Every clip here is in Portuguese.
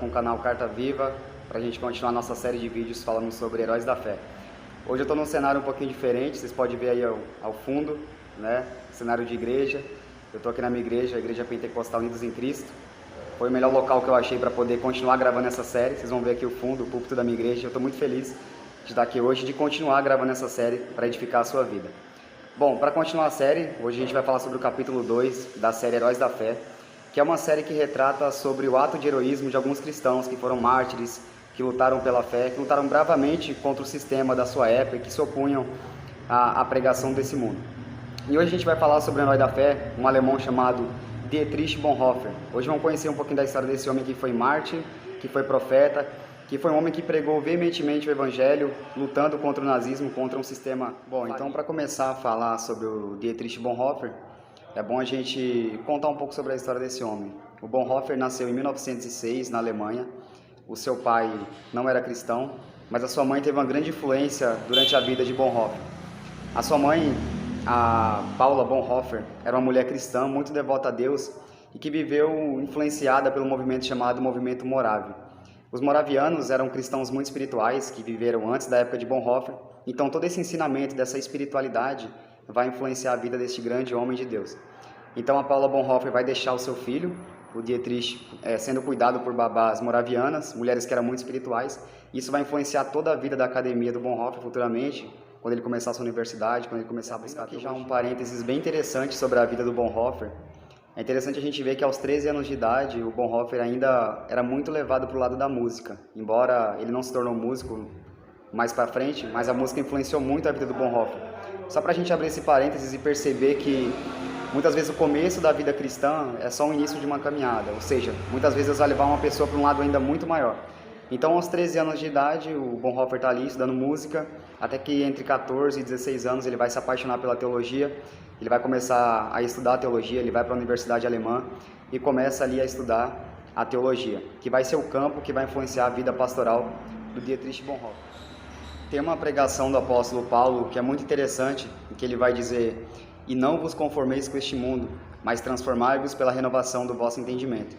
com o canal Carta Viva para a gente continuar nossa série de vídeos falando sobre heróis da fé. Hoje eu estou num cenário um pouquinho diferente, vocês podem ver aí ao fundo, né? Cenário de igreja. Eu estou aqui na minha igreja, a Igreja Pentecostal Unidos em Cristo. Foi o melhor local que eu achei para poder continuar gravando essa série. Vocês vão ver aqui o fundo, o púlpito da minha igreja. Eu estou muito feliz de estar aqui hoje e de continuar gravando essa série para edificar a sua vida. Bom, para continuar a série, hoje a gente vai falar sobre o capítulo 2 da série Heróis da Fé, que é uma série que retrata sobre o ato de heroísmo de alguns cristãos que foram mártires, que lutaram pela fé, que lutaram bravamente contra o sistema da sua época e que se opunham à pregação desse mundo. E hoje a gente vai falar sobre o herói da fé, um alemão chamado Dietrich Bonhoeffer. Hoje vamos conhecer um pouquinho da história desse homem que foi mártir, que foi profeta, que foi um homem que pregou veementemente o evangelho, lutando contra o nazismo, contra um sistema... Bom, então para começar a falar sobre o Dietrich Bonhoeffer, é bom a gente contar um pouco sobre a história desse homem. O Bonhoeffer nasceu em 1906, na Alemanha. O seu pai não era cristão, mas a sua mãe teve uma grande influência durante a vida de Bonhoeffer. A sua mãe, a Paula Bonhoeffer, era uma mulher cristã, muito devota a Deus e que viveu influenciada pelo movimento chamado Movimento Morave. Os moravianos eram cristãos muito espirituais que viveram antes da época de Bonhoeffer, então todo esse ensinamento dessa espiritualidade vai influenciar a vida deste grande homem de Deus. Então a Paula Bonhoeffer vai deixar o seu filho, o Dietrich, sendo cuidado por babás moravianas, mulheres que eram muito espirituais. Isso vai influenciar toda a vida da academia do Bonhoeffer futuramente, quando ele começar a sua universidade, quando ele começar a buscar. Aqui já um parênteses bem interessante sobre a vida do Bonhoeffer. É interessante a gente ver que aos 13 anos de idade, o Bonhoeffer ainda era muito levado para o lado da música. Embora ele não se tornou músico mais para frente, mas a música influenciou muito a vida do Bonhoeffer. Só para a gente abrir esse parênteses e perceber que muitas vezes o começo da vida cristã é só o início de uma caminhada, ou seja, muitas vezes Deus vai levar uma pessoa para um lado ainda muito maior. Então, aos 13 anos de idade, o Bonhoeffer está ali estudando música, até que entre 14 e 16 anos ele vai se apaixonar pela teologia, ele vai começar a estudar teologia, ele vai para a Universidade Alemã e começa ali a estudar a teologia, que vai ser o campo que vai influenciar a vida pastoral do Dietrich Bonhoeffer. Tem uma pregação do apóstolo Paulo que é muito interessante, em que ele vai dizer: "E não vos conformeis com este mundo, mas transformai-vos pela renovação do vosso entendimento."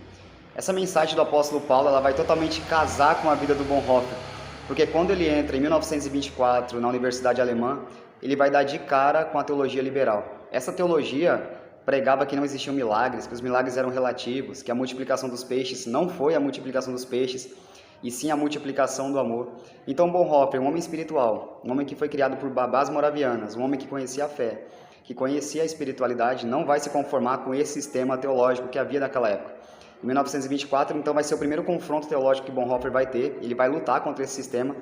Essa mensagem do apóstolo Paulo ela vai totalmente casar com a vida do Bonhoeffer, porque quando ele entra em 1924 na Universidade Alemã, ele vai dar de cara com a teologia liberal. Essa teologia pregava que não existiam milagres, que os milagres eram relativos, que a multiplicação dos peixes não foi a multiplicação dos peixes, e sim a multiplicação do amor. Então Bonhoeffer, um homem espiritual, um homem que foi criado por babás moravianas, um homem que conhecia a fé, que conhecia a espiritualidade, não vai se conformar com esse sistema teológico que havia naquela época. Em 1924, então, vai ser o primeiro confronto teológico que Bonhoeffer vai ter. Ele vai lutar contra esse sistema.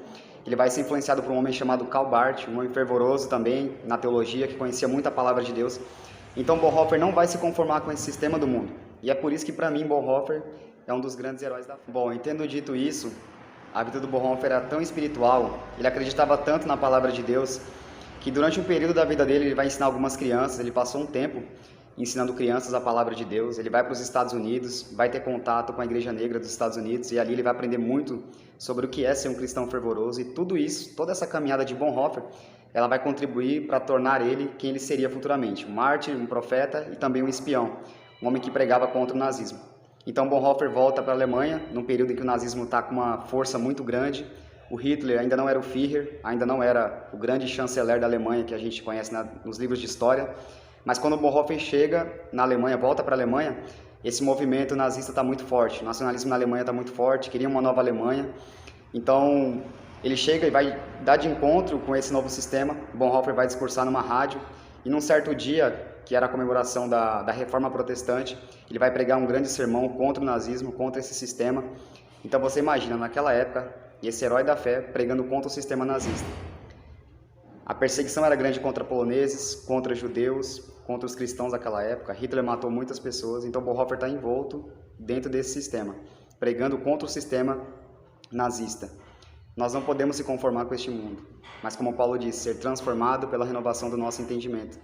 Ele vai ser influenciado por um homem chamado Karl Barth, um homem fervoroso também na teologia, que conhecia muito a palavra de Deus. Então Bonhoeffer não vai se conformar com esse sistema do mundo. E é por isso que, para mim, Bonhoeffer é um dos grandes heróis da fé. Bom, e tendo dito isso, a vida do Bonhoeffer era tão espiritual, ele acreditava tanto na palavra de Deus, que durante um período da vida dele, ele vai ensinar algumas crianças. Ele passou um tempo ensinando crianças a palavra de Deus. Ele vai para os Estados Unidos, vai ter contato com a Igreja Negra dos Estados Unidos, e ali ele vai aprender muito sobre o que é ser um cristão fervoroso. E tudo isso, toda essa caminhada de Bonhoeffer, ela vai contribuir para tornar ele quem ele seria futuramente: um mártir, um profeta e também um espião, um homem que pregava contra o nazismo. Então Bonhoeffer volta para a Alemanha, num período em que o nazismo está com uma força muito grande. O Hitler ainda não era o Führer, ainda não era o grande chanceler da Alemanha que a gente conhece nos livros de história. Mas quando Bonhoeffer chega na Alemanha, volta para a Alemanha, esse movimento nazista está muito forte, o nacionalismo na Alemanha está muito forte, queria uma nova Alemanha. Então ele chega e vai dar de encontro com esse novo sistema. Bonhoeffer vai discursar numa rádio e num certo dia, que era a comemoração da Reforma Protestante, ele vai pregar um grande sermão contra o nazismo, contra esse sistema. Então você imagina, naquela época, esse herói da fé pregando contra o sistema nazista. A perseguição era grande contra poloneses, contra judeus, contra os cristãos daquela época. Hitler matou muitas pessoas, então Bonhoeffer está envolto dentro desse sistema, pregando contra o sistema nazista. Nós não podemos se conformar com este mundo, mas, como Paulo disse, ser transformado pela renovação do nosso entendimento.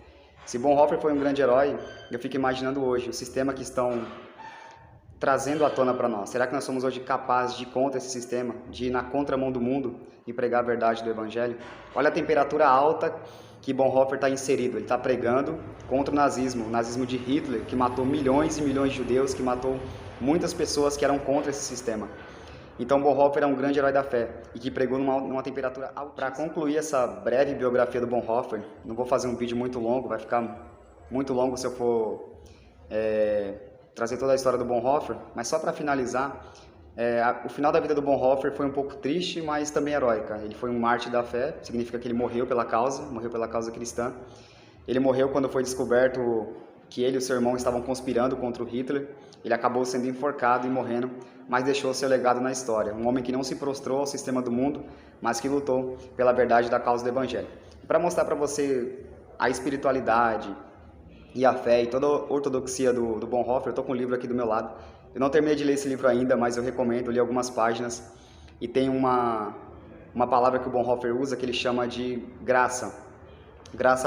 Se Bonhoeffer foi um grande herói, eu fico imaginando hoje o sistema que estão trazendo à tona para nós. Será que nós somos hoje capazes de ir contra esse sistema, de ir na contramão do mundo e pregar a verdade do Evangelho? Olha a temperatura alta que Bonhoeffer está inserido. Ele está pregando contra o nazismo de Hitler, que matou milhões e milhões de judeus, que matou muitas pessoas que eram contra esse sistema. Então Bonhoeffer é um grande herói da fé e que pregou numa temperatura altíssima. Para concluir essa breve biografia do Bonhoeffer, não vou fazer um vídeo muito longo, vai ficar muito longo se eu for trazer toda a história do Bonhoeffer, mas só para finalizar, o final da vida do Bonhoeffer foi um pouco triste, mas também heróica. Ele foi um mártir da fé, significa que ele morreu pela causa cristã. Ele morreu quando foi descoberto que ele e o seu irmão estavam conspirando contra o Hitler. Ele acabou sendo enforcado e morrendo, mas deixou seu legado na história. Um homem que não se prostrou ao sistema do mundo, mas que lutou pela verdade da causa do Evangelho. Para mostrar para você a espiritualidade e a fé e toda a ortodoxia do Bonhoeffer, eu estou com o livro aqui do meu lado. Eu não terminei de ler esse livro ainda, mas eu recomendo, eu li algumas páginas. E tem uma palavra que o Bonhoeffer usa que ele chama de graça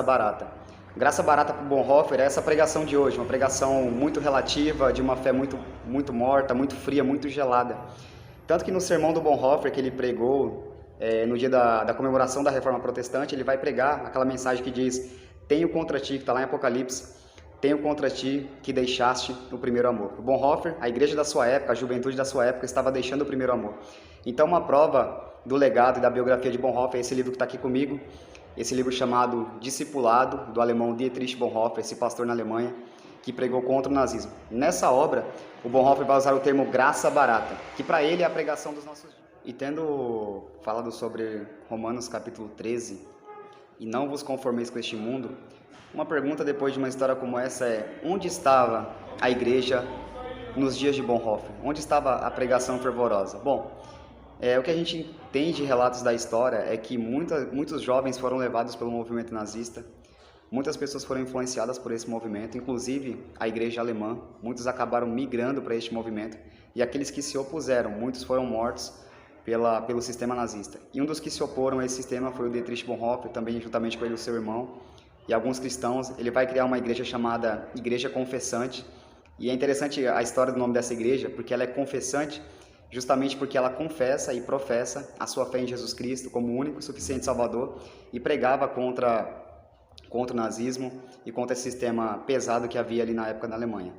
barata. Graça barata para o Bonhoeffer é essa pregação de hoje, uma pregação muito relativa, de uma fé muito morta, muito fria, muito gelada. Tanto que no sermão do Bonhoeffer que ele pregou no dia da comemoração da Reforma Protestante, ele vai pregar aquela mensagem que diz: tenho contra ti, que está lá em Apocalipse, tenho contra ti que deixaste o primeiro amor. O Bonhoeffer, a igreja da sua época, a juventude da sua época, estava deixando o primeiro amor. Então uma prova do legado e da biografia de Bonhoeffer é esse livro que está aqui comigo, esse livro chamado Discipulado, do alemão Dietrich Bonhoeffer, esse pastor na Alemanha, que pregou contra o nazismo. Nessa obra, o Bonhoeffer vai usar o termo graça barata, que para ele é a pregação dos nossos dias. E tendo falado sobre Romanos capítulo 13, e não vos conformeis com este mundo, uma pergunta depois de uma história como essa é: onde estava a igreja nos dias de Bonhoeffer? Onde estava a pregação fervorosa? Bom, o que a gente tem de relatos da história é que muitos jovens foram levados pelo movimento nazista, muitas pessoas foram influenciadas por esse movimento, inclusive a igreja alemã, muitos acabaram migrando para este movimento, e aqueles que se opuseram, muitos foram mortos pelo sistema nazista. E um dos que se oporam a esse sistema foi o Dietrich Bonhoeffer, também juntamente com ele o seu irmão, e alguns cristãos. Ele vai criar uma igreja chamada Igreja Confessante, e é interessante a história do nome dessa igreja, porque ela é confessante, justamente porque ela confessa e professa a sua fé em Jesus Cristo como o único e suficiente Salvador, e pregava contra o nazismo e contra esse sistema pesado que havia ali na época na Alemanha.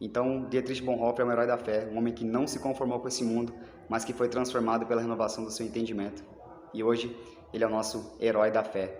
Então, Dietrich Bonhoeffer é um herói da fé, um homem que não se conformou com esse mundo, mas que foi transformado pela renovação do seu entendimento. E hoje ele é o nosso herói da fé.